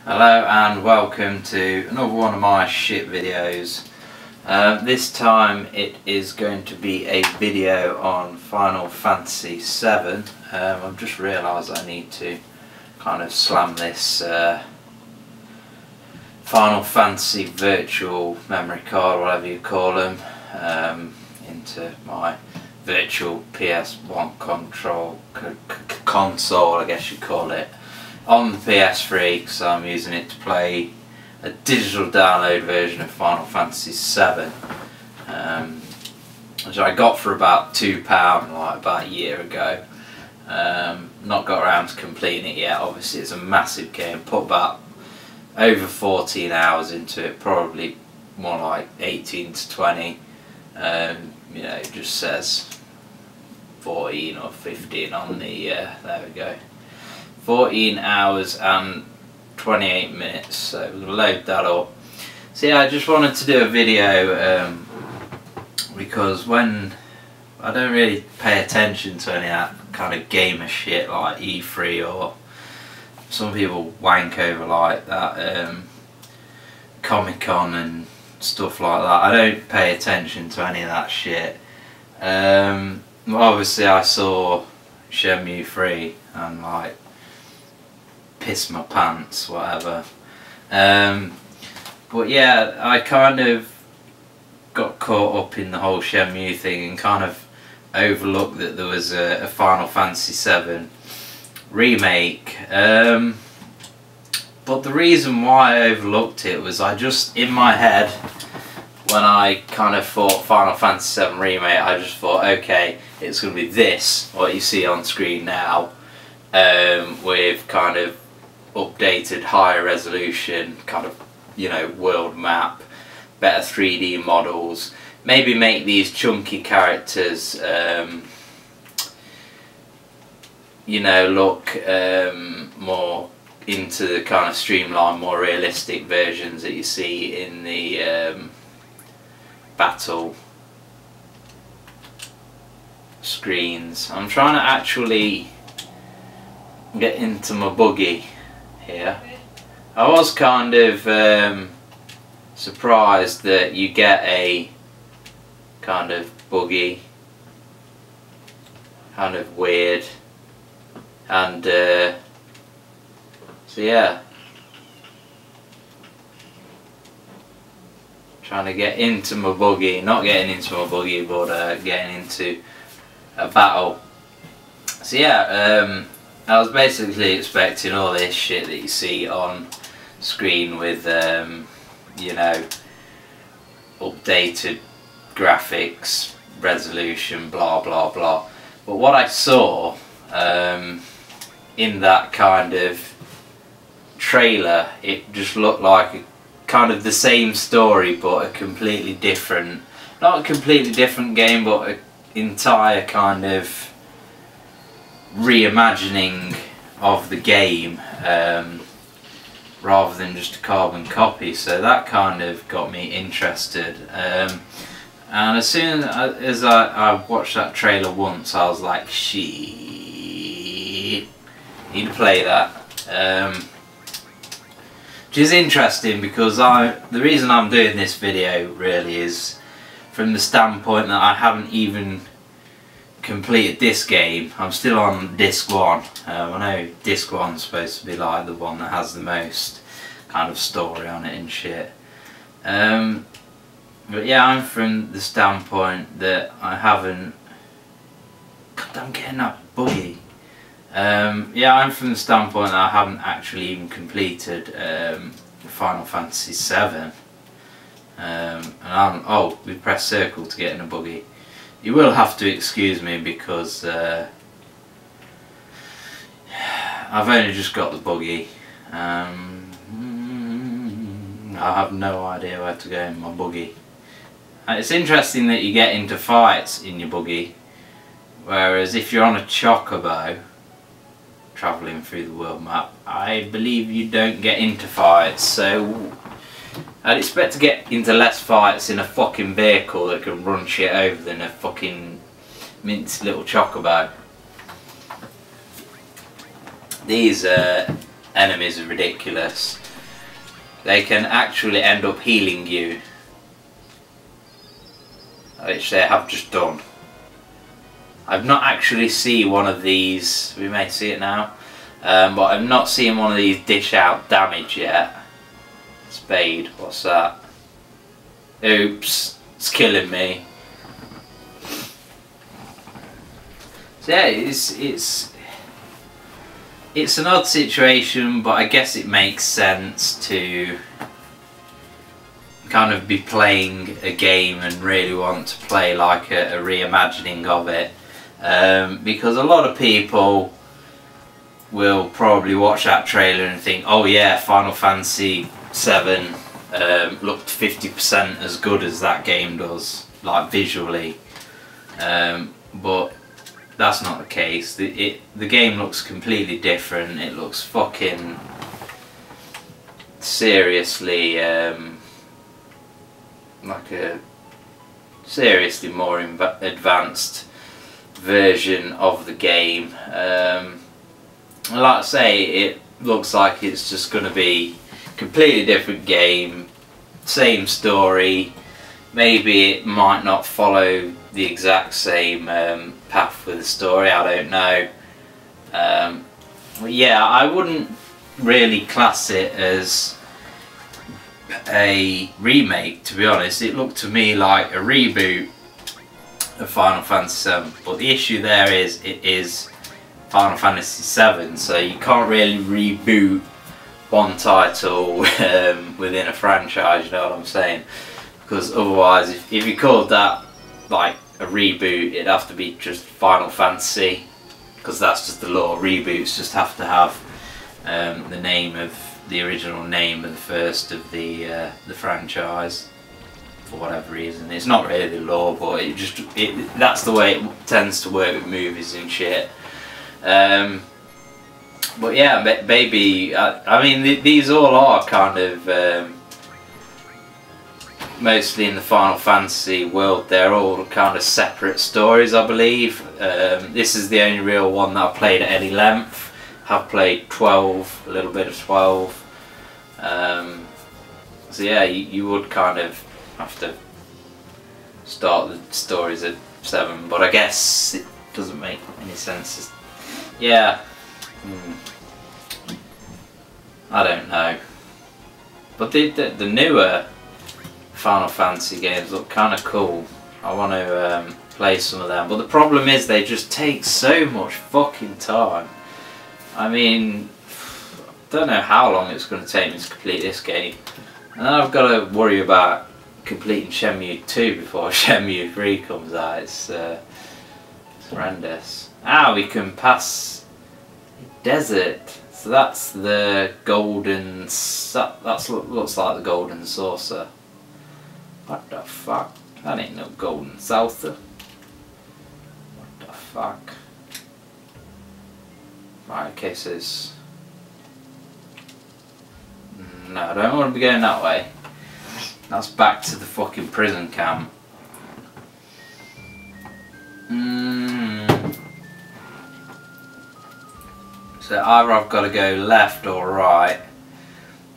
Hello and welcome to another one of my shit videos. This time it is going to be a video on Final Fantasy VII. I've just realised I need to kind of slam this Final Fantasy virtual memory card, whatever you call them, into my virtual PS1 console, I guess you call it, on the PS3, because I'm using it to play a digital download version of Final Fantasy VII, which I got for about £2 like about a year ago. Not got around to completing it yet. Obviously it's a massive game, put about over 14 hours into it, probably more like 18 to 20. You know, it just says 14 or 15 on the, there we go, 14 hours and 28 minutes, so we'll load that up. So yeah, I just wanted to do a video because when I don't really pay attention to any of that kind of gamer shit like E3, or some people wank over like that Comic-Con and stuff like that. I don't pay attention to any of that shit. Obviously I saw Shenmue 3 and like pissed my pants, whatever. But yeah, I kind of got caught up in the whole Shenmue thing and kind of overlooked that there was a Final Fantasy VII remake. But the reason why I overlooked it was I just, in my head, when I kind of thought Final Fantasy VII Remake, I just thought, okay, it's going to be this, what you see on screen now, with kind of updated, higher resolution, kind of, you know, world map, better 3D models, maybe make these chunky characters, you know, look more into the kind of streamlined, more realistic versions that you see in the battle screens. I'm trying to actually get into my buggy here. I was kind of surprised that you get a kind of buggy, kind of weird, and so yeah, trying to get into my buggy, not getting into my buggy, but getting into a battle. So yeah, I was basically expecting all this shit that you see on screen with, you know, updated graphics, resolution, blah blah blah. But what I saw in that kind of trailer, it just looked like a kind of the same story but a completely different, not a completely different game, but an entire kind of reimagining of the game, rather than just a carbon copy. So that kind of got me interested, and as soon as I watched that trailer once, I was like, shit, need to play that. Which is interesting because the reason I'm doing this video really is from the standpoint that I haven't even completed this game. I'm still on disc 1. I know disc 1's supposed to be like the one that has the most kind of story on it and shit. But yeah, I'm from the standpoint that I haven't... God, I'm getting that buggy. Yeah, I'm from the standpoint that I haven't actually even completed Final Fantasy VII. And oh, we press circle to get in a buggy. You will have to excuse me because I've only just got the buggy. I have no idea where to go in my buggy. And it's interesting that you get into fights in your buggy, whereas if you're on a chocobo travelling through the world map, I believe you don't get into fights. So I'd expect to get into less fights in a fucking vehicle that can run shit over than a fucking mince little chocobo. These enemies are ridiculous. they can actually end up healing you, which they have just done. I've not actually seen one of these, we may see it now, but I've not seen one of these dish out damage yet. Spade, what's that? Oops, it's killing me. So yeah, it's an odd situation, but I guess it makes sense to kind of be playing a game and really want to play like a reimagining of it, because a lot of people will probably watch that trailer and think, oh yeah, Final Fantasy 7 looked 50% as good as that game does, like visually, but that's not the case. The game looks completely different. It looks fucking seriously like a seriously more advanced version of the game. Like I say, it looks like it's just going to be a completely different game, same story. Maybe it might not follow the exact same path with the story, I don't know. But yeah, I wouldn't really class it as a remake, to be honest. It looked to me like a reboot of Final Fantasy VII, but the issue there is it is Final Fantasy VII, so you can't really reboot one title within a franchise, you know what I'm saying? Because otherwise, if you called that like a reboot, it'd have to be just Final Fantasy, because that's just the law. Reboots just have to have the name of the original name of the first of the franchise for whatever reason. It's not really the law, but that's the way it tends to work with movies and shit. But yeah, maybe I mean these all are kind of mostly in the Final Fantasy world. They're all kind of separate stories, I believe. This is the only real one that I've played at any length. Have played 12, a little bit of 12. So yeah, you would kind of have to start the stories at 7, but I guess it doesn't make any sense. Yeah, I don't know. But the newer Final Fantasy games look kind of cool. I want to play some of them, but the problem is they just take so much fucking time. I mean, I don't know how long it's going to take me to complete this game, and then I've got to worry about completing Shenmue 2 before Shenmue 3 comes out. It's horrendous. Ah, we can pass a desert, so that's the golden. That looks like the golden saucer. What the fuck? That ain't no golden saucer. What the fuck? Right, okay, so it's... No, I don't want to be going that way. That's back to the fucking prison camp. So either I've got to go left or right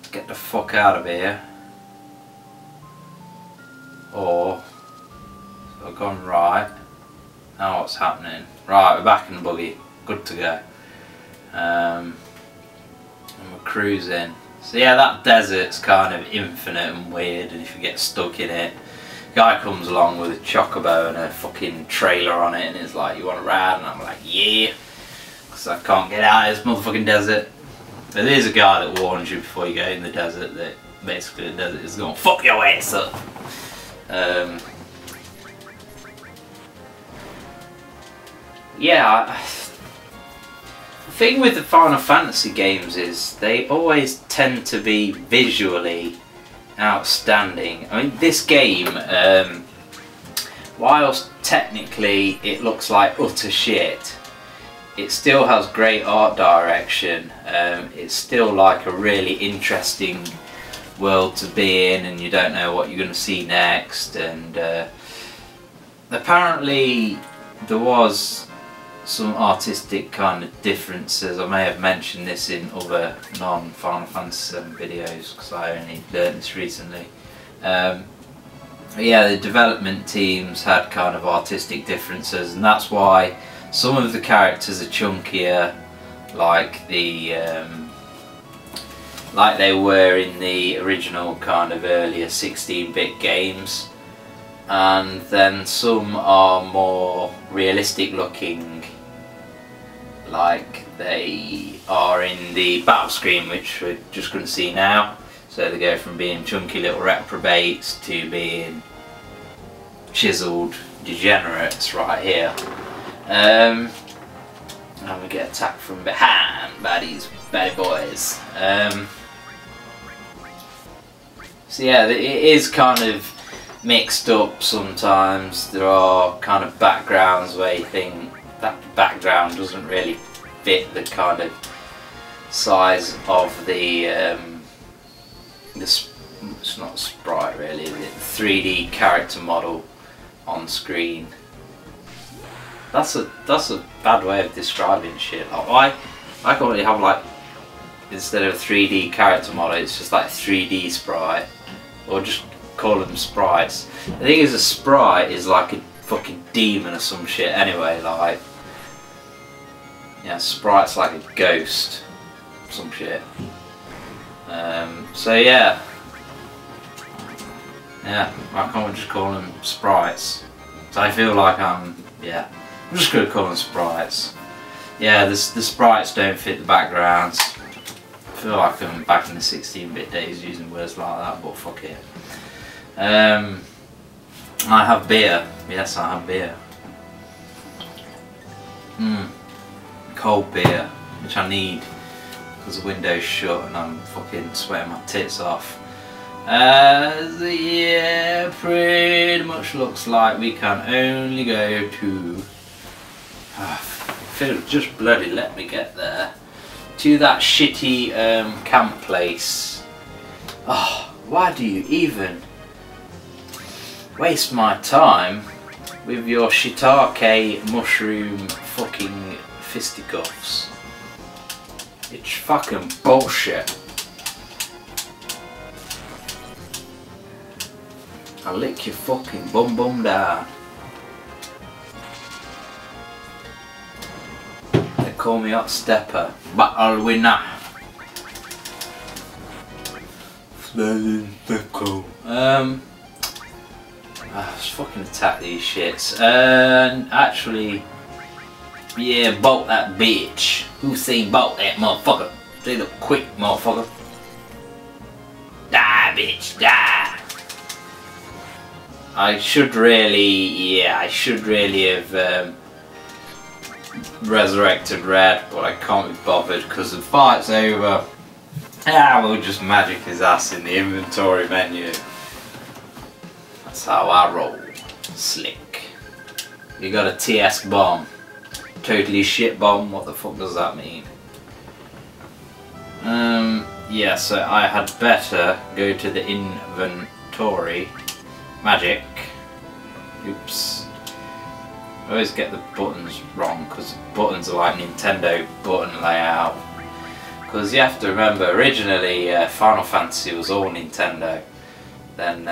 to get the fuck out of here, or so I've gone right. Now what's happening? Right, we're back in the buggy. Good to go. And we're cruising. So yeah, that desert's kind of infinite and weird, and if you get stuck in it, guy comes along with a chocobo and a fucking trailer on it, and it's like, you want to ride? And I'm like, yeah, because I can't get out of this motherfucking desert. There is a guy that warns you before you go in the desert that basically the desert is going to fuck your ass up. Yeah, the thing with the Final Fantasy games is they always tend to be visually outstanding. I mean, this game, whilst technically it looks like utter shit, it still has great art direction. It's still like a really interesting world to be in, and you don't know what you're going to see next. And apparently there was some artistic kind of differences. I may have mentioned this in other non-Final Fantasy VII videos because I only learned this recently. Yeah, the development teams had kind of artistic differences, and that's why some of the characters are chunkier, like like they were in the original kind of earlier 16-bit games, and then some are more realistic looking, like they are in the battle screen, which we're just going to see now. So they go from being chunky little reprobates to being chiseled degenerates right here. And we get attacked from behind by these bad boys. So yeah, it is kind of mixed up sometimes. There are kind of backgrounds where you think that background doesn't really fit the kind of size of the it's not a sprite really, the 3D character model on screen. That's a bad way of describing shit. Like, I can't really have, like, instead of a 3D character model, it's just like 3D sprite, or just call them sprites. The thing is, a sprite is like a fucking demon or some shit anyway. Like, yeah, sprite's like a ghost, some shit. So yeah, why can't we just call them sprites? So I feel like I'm just gonna call them sprites. Yeah, the sprites don't fit the backgrounds. I feel like I'm back in the 16-bit days using words like that, but fuck it. I have beer. Yes, I have beer. Cold beer, which I need because the window's shut and I'm fucking sweating my tits off. Yeah, pretty much looks like we can only go to... Phil, just bloody let me get there. To that shitty camp place. Oh, why do you even waste my time with your shiitake mushroom fucking fisticuffs? It's fucking bullshit. I'll lick your fucking bum bum down. They call me Hot Stepper, but I'll win that. Let's fucking attack these shits. And actually, yeah, bolt that bitch. Who seen bolt that motherfucker? Straight up quick, motherfucker. Die, bitch, die. I should really have resurrected Red, but I can't be bothered because the fight's over. We'll just magic his ass in the inventory menu. That's how I roll. Slick. You got a TS bomb. Totally shit bomb. What the fuck does that mean? Yeah, so I had better go to the inventory. Magic. Oops. I always get the buttons wrong because buttons are like Nintendo button layout. Because you have to remember, originally Final Fantasy was all Nintendo. Then,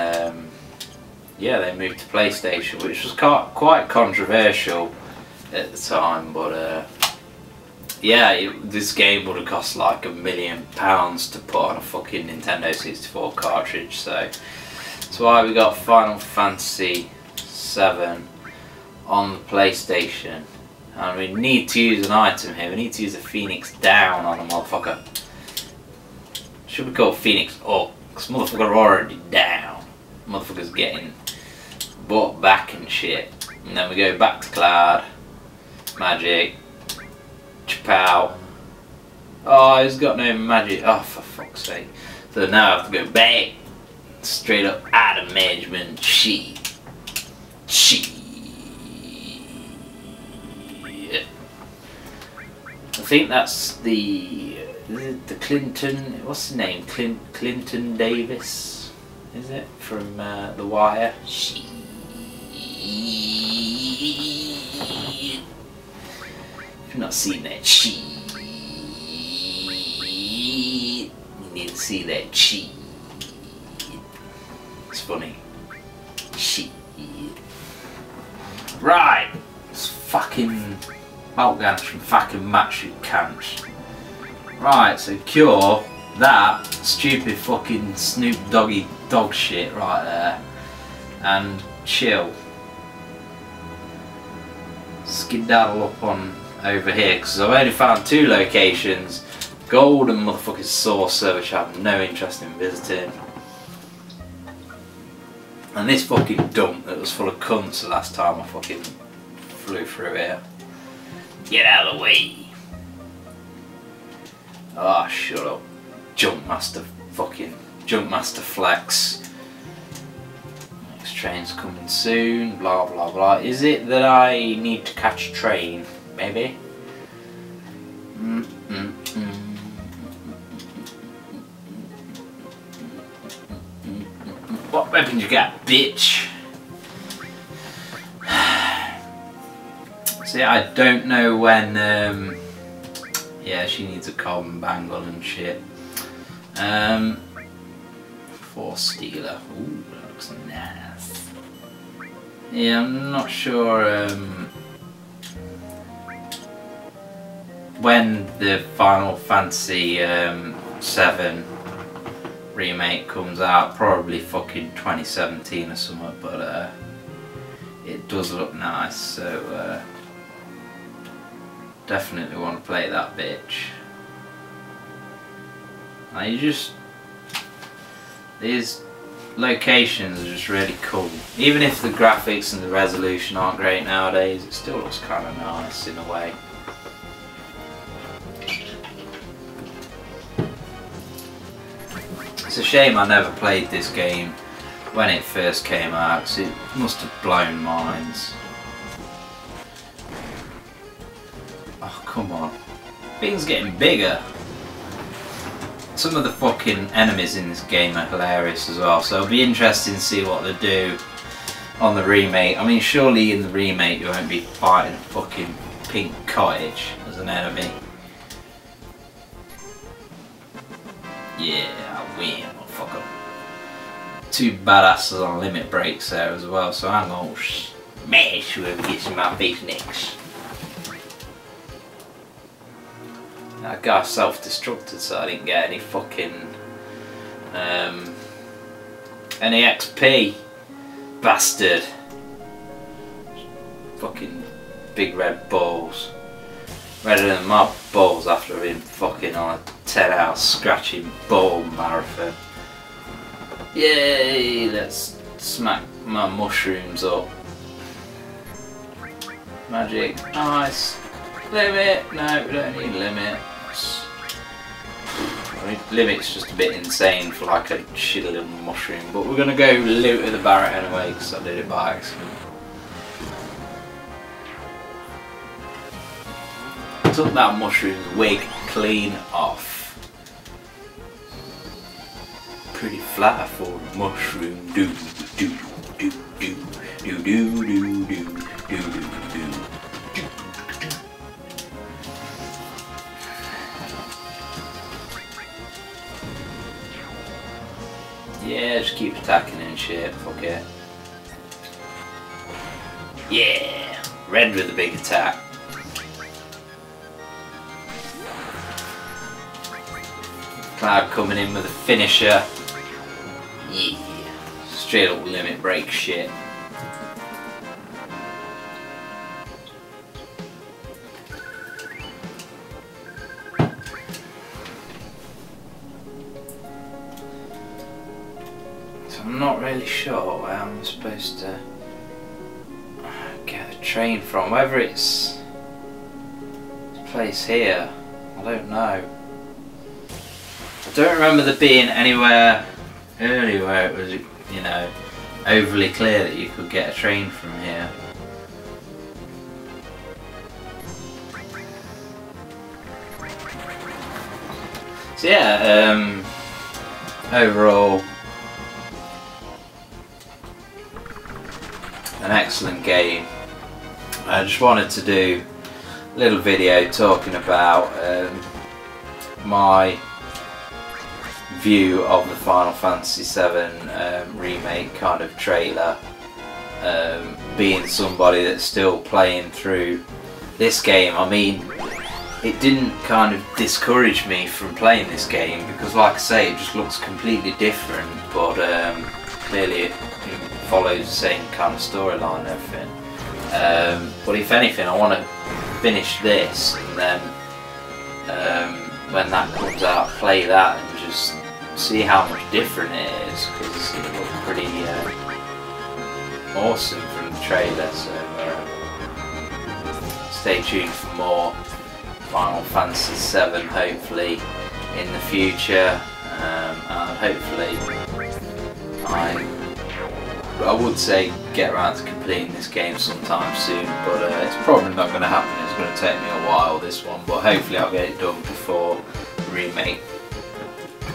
yeah, they moved to PlayStation, which was quite controversial at the time. But yeah, this game would have cost like £1 million to put on a fucking Nintendo 64 cartridge. So that's why we got Final Fantasy VII on the PlayStation. And we need to use an item here. We need to use a Phoenix down on a motherfucker. Should be called Phoenix up, because motherfucker already down. Motherfucker's getting brought back and shit. And then we go back to Cloud. Magic. Chapow. Oh, he's got no magic. Oh, for fuck's sake. So now I have to go back. Straight up item management. Shit. I think that's the Clinton, what's the name? Clinton Davis, is it? From The Wire. Shit. If you've not seen that shit, you need to see that shit. It's funny. Shit. Right. It's fucking Malgans from fucking Matchu Cans. Right, so cure that stupid fucking Snoop Doggy dog shit right there. And chill. Skedaddle up on over here because I've only found 2 locations, Gold and motherfucking Saucer, which I have no interest in visiting, and this fucking dump that was full of cunts the last time I fucking flew through here. Get out of the way. Ah, oh, shut up. Jumpmaster Flex. Next train's coming soon, blah blah blah. Is it that I need to catch a train? Maybe? What weapon you got, bitch? See, I don't know when, yeah, she needs a carbon bangle and shit. Force Stealer. Ooh, that looks nice. Yeah, I'm not sure when the Final Fantasy 7 remake comes out. Probably fucking 2017 or something, but it does look nice, so definitely want to play that bitch. These locations are just really cool. Even if the graphics and the resolution aren't great nowadays, it still looks kind of nice in a way. It's a shame I never played this game when it first came out, because it must have blown minds. Oh, come on. Things getting bigger. Some of the fucking enemies in this game are hilarious as well, so it'll be interesting to see what they do on the remake. I mean, surely in the remake you won't be fighting a fucking pink cottage as an enemy. Yeah, I win, motherfucker. 2 badasses on limit breaks there as well, so I'm gonna smash whoever gets in my face next. That guy self-destructed, so I didn't get any fucking any XP, bastard. Fucking big red balls, redder than my balls after being fucking on a 10-hour scratching ball marathon. Yay! Let's smack my mushrooms up. Magic, nice. Limit? No, we don't need limits. I mean, limit's just a bit insane for like a shitty little mushroom, but we're gonna go loot with the Barrett anyway because I did it by accident. Took that mushroom's wig clean off. Pretty fly for a mushroom. Do do do do do do do do do do do. Yeah, just keep attacking and shit, fuck it. Yeah, red with a big attack. Cloud coming in with a finisher. Yeah, straight up limit break shit. I'm not really sure where I'm supposed to get a train from, whether it's this place here, I don't know. I don't remember there being anywhere earlier where it was, you know, overly clear that you could get a train from here. So yeah, overall an excellent game. I just wanted to do little video talking about my view of the Final Fantasy VII Remake kind of trailer. Being somebody that's still playing through this game, I mean, it didn't kind of discourage me from playing this game because, like I say, it just looks completely different, but clearly it follows the same kind of storyline and everything. But if anything, I want to finish this and then when that comes out, play that and just see how much different it is, because it looks pretty awesome from the trailer. So stay tuned for more Final Fantasy VII hopefully in the future, and hopefully I would say get around to completing this game sometime soon, but it's probably not going to happen. It's going to take me a while, this one, but hopefully I'll get it done before the remake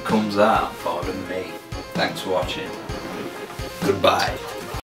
comes out. Pardon me. Thanks for watching. Goodbye.